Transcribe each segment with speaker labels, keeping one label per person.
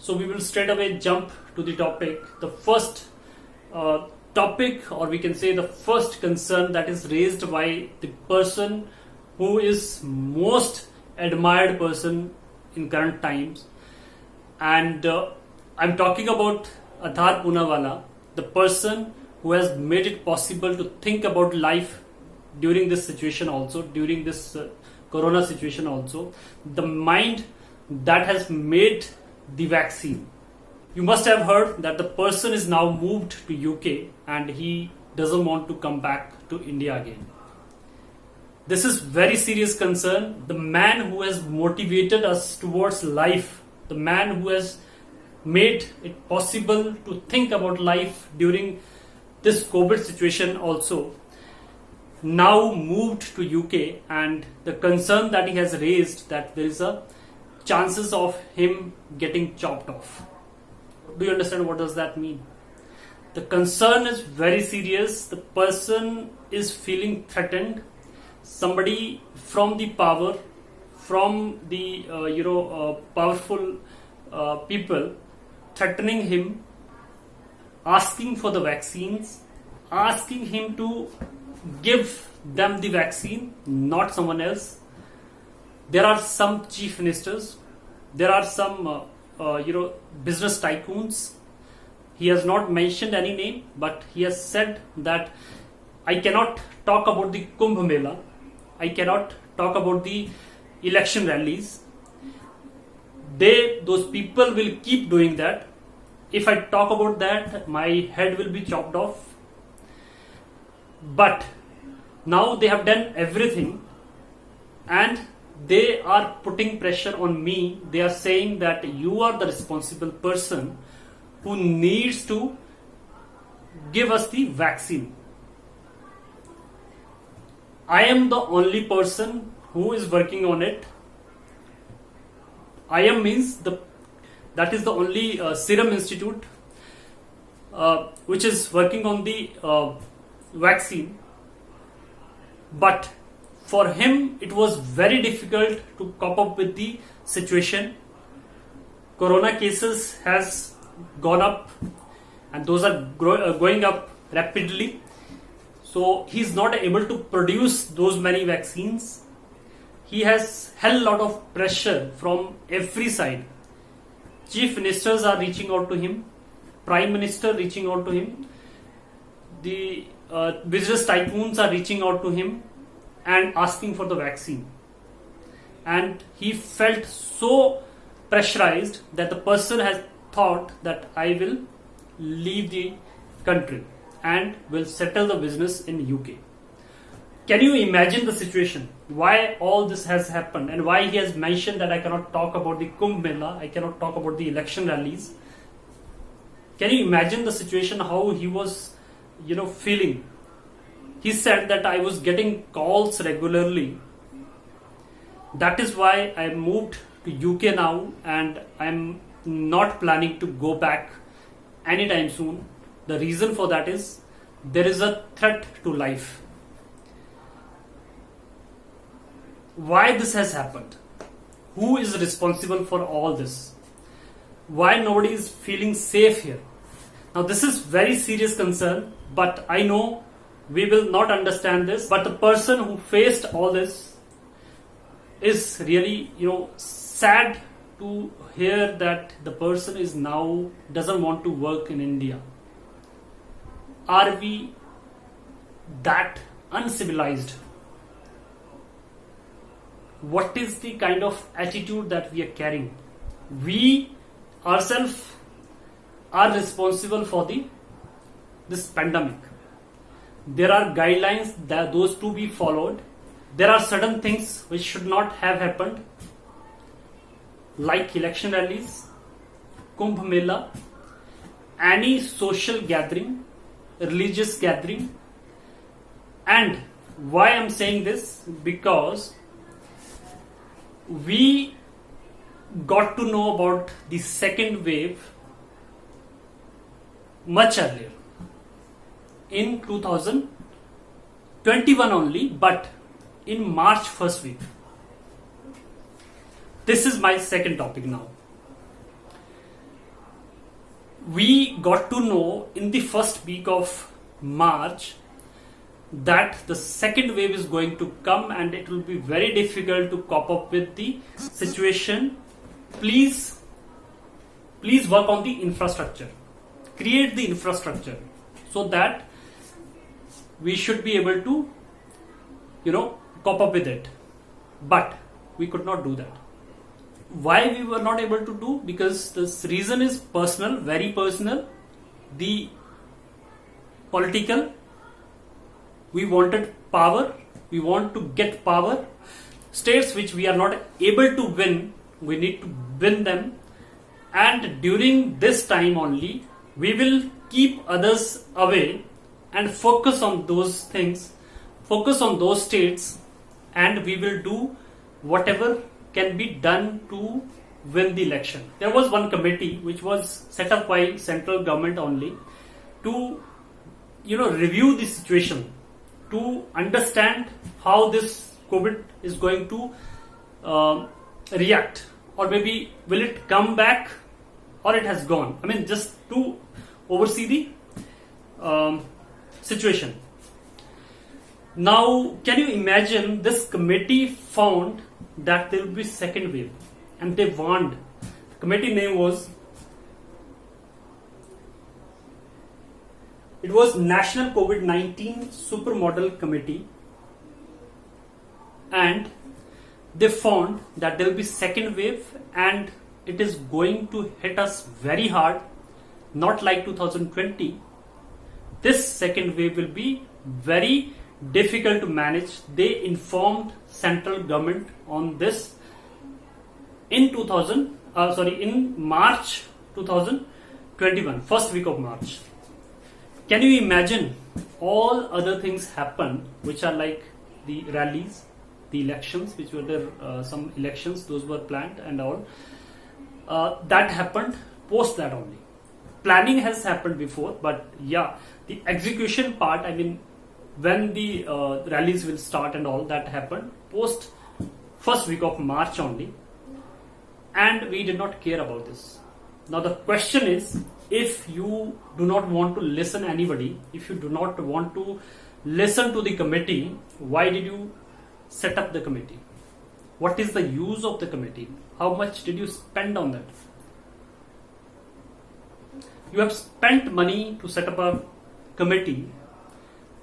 Speaker 1: So we will straight away jump to the topic. The first topic, or we can say the first concern that is raised by the person who is most admired person in current times, and I'm talking about Adar Poonawalla, the person who has made it possible to think about life during this situation also, during this corona situation also, the mind that has made the vaccine. You must have heard that the person is now moved to UK and he doesn't want to come back to India again. This is very serious concern. The man who has motivated us towards life, the man who has made it possible to think about life during this COVID situation also, now moved to UK, and the concern that he has raised that there is a chances of him getting chopped off. Do you understand what does that mean? The concern is very serious. The person is feeling threatened. Somebody from the power, from the powerful people threatening him, asking for the vaccines, asking him to give them the vaccine, not someone else. There are some chief ministers, there are some business tycoons. He has not mentioned any name, but he has said that I cannot talk about the Kumbh Mela, I cannot talk about the election rallies. Those people will keep doing that. If I talk about that, my head will be chopped off. But now they have done everything and they are putting pressure on me. They are saying that you are the responsible person who needs to give us the vaccine. I am the only person who is working on it. I am means that is the only Serun Institute which is working on the vaccine. But for him it was very difficult to cope up with the situation. Corona cases has gone up and those are going up rapidly. So he is not able to produce those many vaccines. He has hell lot of pressure from every side. Chief ministers are reaching out to him, Prime Minister reaching out to him, the business tycoons are reaching out to him and asking for the vaccine. And he felt so pressurized that the person has thought that I will leave the country and will settle the business in UK. Can you imagine the situation? Why all this has happened and why he has mentioned that I cannot talk about the Kumbh Mela, I cannot talk about the election rallies. Can you imagine the situation, how he was feeling? He said that I was getting calls regularly. That is why I moved to UK now and I'm not planning to go back anytime soon. The reason for that is there is a threat to life. Why this has happened? Who is responsible for all this? Why nobody is feeling safe here? Now this is very serious concern, but I know we will not understand this. But the person who faced all this is really sad to hear that the person is now doesn't want to work in India. Are we that uncivilized? What is the kind of attitude that we are carrying? We ourselves are responsible for this pandemic. There are guidelines that those to be followed. There are certain things which should not have happened, like election rallies, Kumbh Mela, any social gathering, religious gathering. And why I'm saying this? Because we got to know about the second wave much earlier, in 2021 only, but in March first week. This is my second topic now. we got to know in the first week of March that the second wave is going to come and it will be very difficult to cope up with the situation. Please work on the infrastructure, create the infrastructure so that we should be able to cope up with it. But we could not do that. Why we were not able to do? Because this reason is personal, very personal. The political, we wanted power, we want to get power. States which we are not able to win, we need to win them. And during this time only, we will keep others away and focus on those things, focus on those states, and we will do whatever can be done to win the election. There was one committee which was set up by central government only to review the situation, to understand how this COVID is going to react, or maybe will it come back or it has gone. I mean, just to oversee the situation. Now, can you imagine, this committee found that there will be second wave, and they warned. The committee name was, it was National COVID-19 Supermodel Committee, and they found that there will be second wave and it is going to hit us very hard, not like 2020. This second wave will be very difficult to manage. They informed central government on this in March 2021, first week of March. Can you imagine, all other things happen which are like the rallies, the elections, which were there, some elections, those were planned and all. That happened post that only. Planning has happened before, but yeah, the execution part, I mean, when the rallies will start and all, that happened post first week of March only, and we did not care about this. Now the question is, if you do not want to listen anybody, if you do not want to listen to the committee, why did you set up the committee? What is the use of the committee? How much did you spend on that? You have spent money to set up a committee.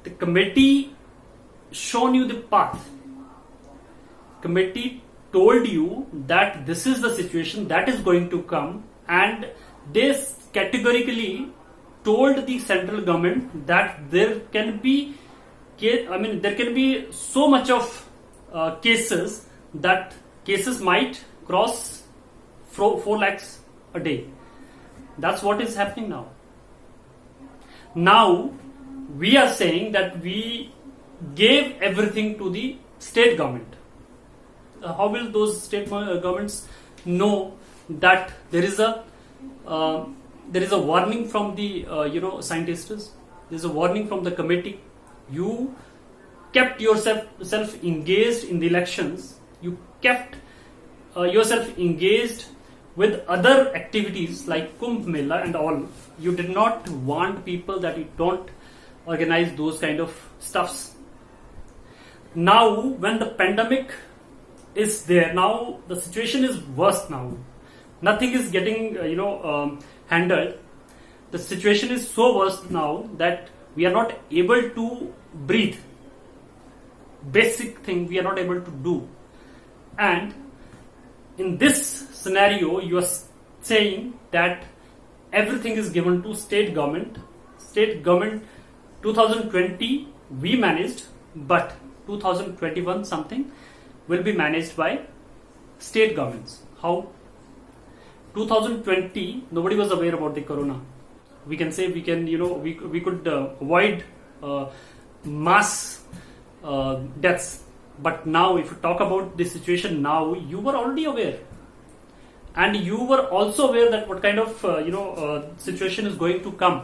Speaker 1: The committee shown you the path. Committee told you that this is the situation that is going to come, and they categorically told the central government that there can be so much of cases that cases might cross 4 lakhs a day. That's what is happening now. Now we are saying that we gave everything to the state government. How will those state governments know that there is a warning from the scientists? There is a warning from the committee. You kept yourself engaged in the elections. You kept yourself engaged with other activities like Kumbh Mela and all. You did not want people that you don't organize those kind of stuffs. Now when the pandemic is there, now the situation is worse now. Nothing is getting handled. The situation is so worse now that we are not able to breathe. Basic thing we are not able to do. And in this scenario, you are saying that everything is given to state government. State government 2020 we managed, but 2021 something will be managed by state governments. How? 2020 nobody was aware about the corona. We can say we could avoid mass deaths. But now if you talk about the situation now, you were already aware. And you were also aware that what kind of situation is going to come.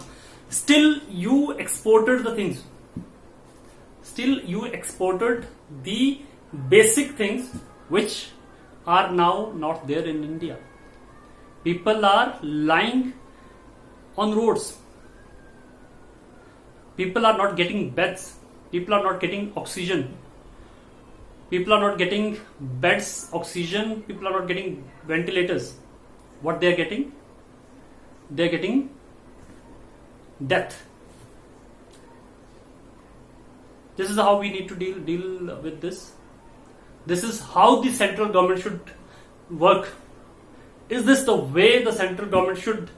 Speaker 1: Still you exported the things. Still you exported the basic things which are now not there in India. People are lying on roads. People are not getting beds. People are not getting oxygen. People are not getting beds, oxygen. People are not getting ventilators. What they are getting? They are getting death. This is how we need to deal with this. This is how the central government should work. Is this the way the central government should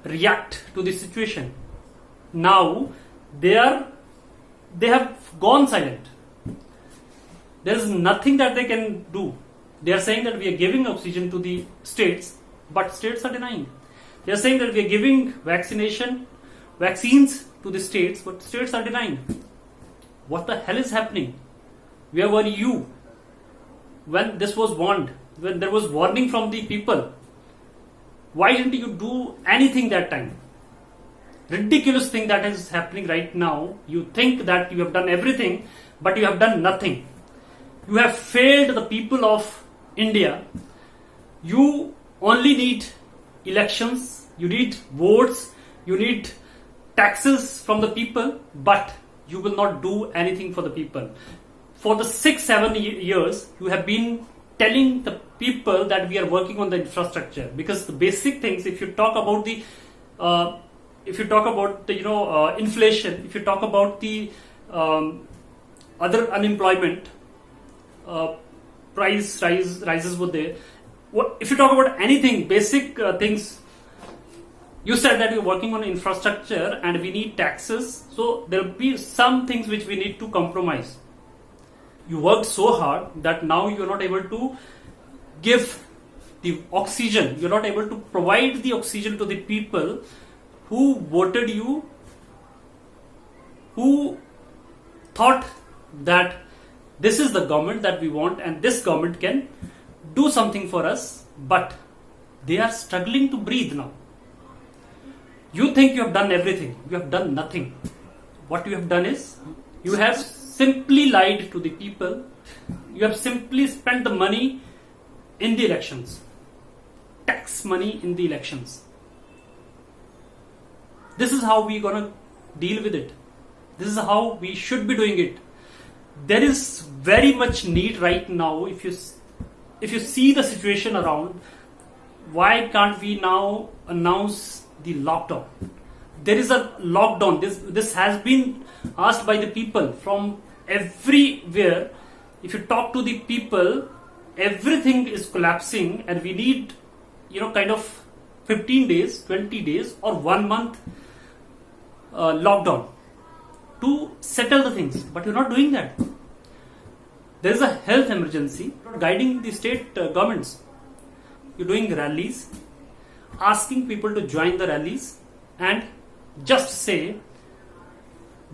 Speaker 1: react to the situation? Now they have gone silent. There is nothing that they can do. They are saying that we are giving oxygen to the states, but states are denying. They are saying that we are giving vaccines to the states, but states are denying. What the hell is happening? Where were you when this was warned? When there was warning from the people? Why didn't you do anything that time? Ridiculous thing that is happening right now. You think that you have done everything, but you have done nothing. You have failed the people of India. You only need elections, you need votes, you need taxes from the people, but you will not do anything for the people. For the 6-7 years, you have been telling the people that we are working on the infrastructure, because the basic things, if you talk about the inflation, if you talk about the other unemployment, price rises were there. If you talk about anything, basic things, you said that you're working on infrastructure and we need taxes, so there will be some things which we need to compromise. You worked so hard that now you're not able to give the oxygen, you're not able to provide the oxygen to the people who voted you, who thought that this is the government that we want and this government can do something for us, but they are struggling to breathe now. You think you have done everything, you have done nothing. What you have done is, you have simply lied to the people, you have simply spent the money in the elections, tax money in the elections. This is how we're gonna deal with it. This is how we should be doing it. There is very much need right now. If you see the situation around, why can't we now announce the lockdown? There is a lockdown. This has been asked by the people from everywhere. If you talk to the people, everything is collapsing and we need, kind of 15 days, 20 days or 1 month lockdown to settle the things. But you're not doing that. There is a health emergency. You're guiding the state governments. You're doing rallies, asking people to join the rallies and just say,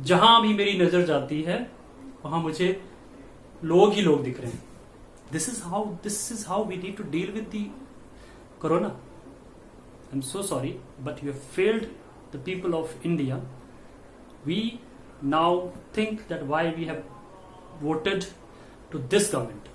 Speaker 1: जहां भी मेरी नजर जाती है वहां मुझे लोग ही लोग दिख रहे हैं. This is how we need to deal with the corona. I'm so sorry, but you have failed the people of India. We now think that why we have voted to this government.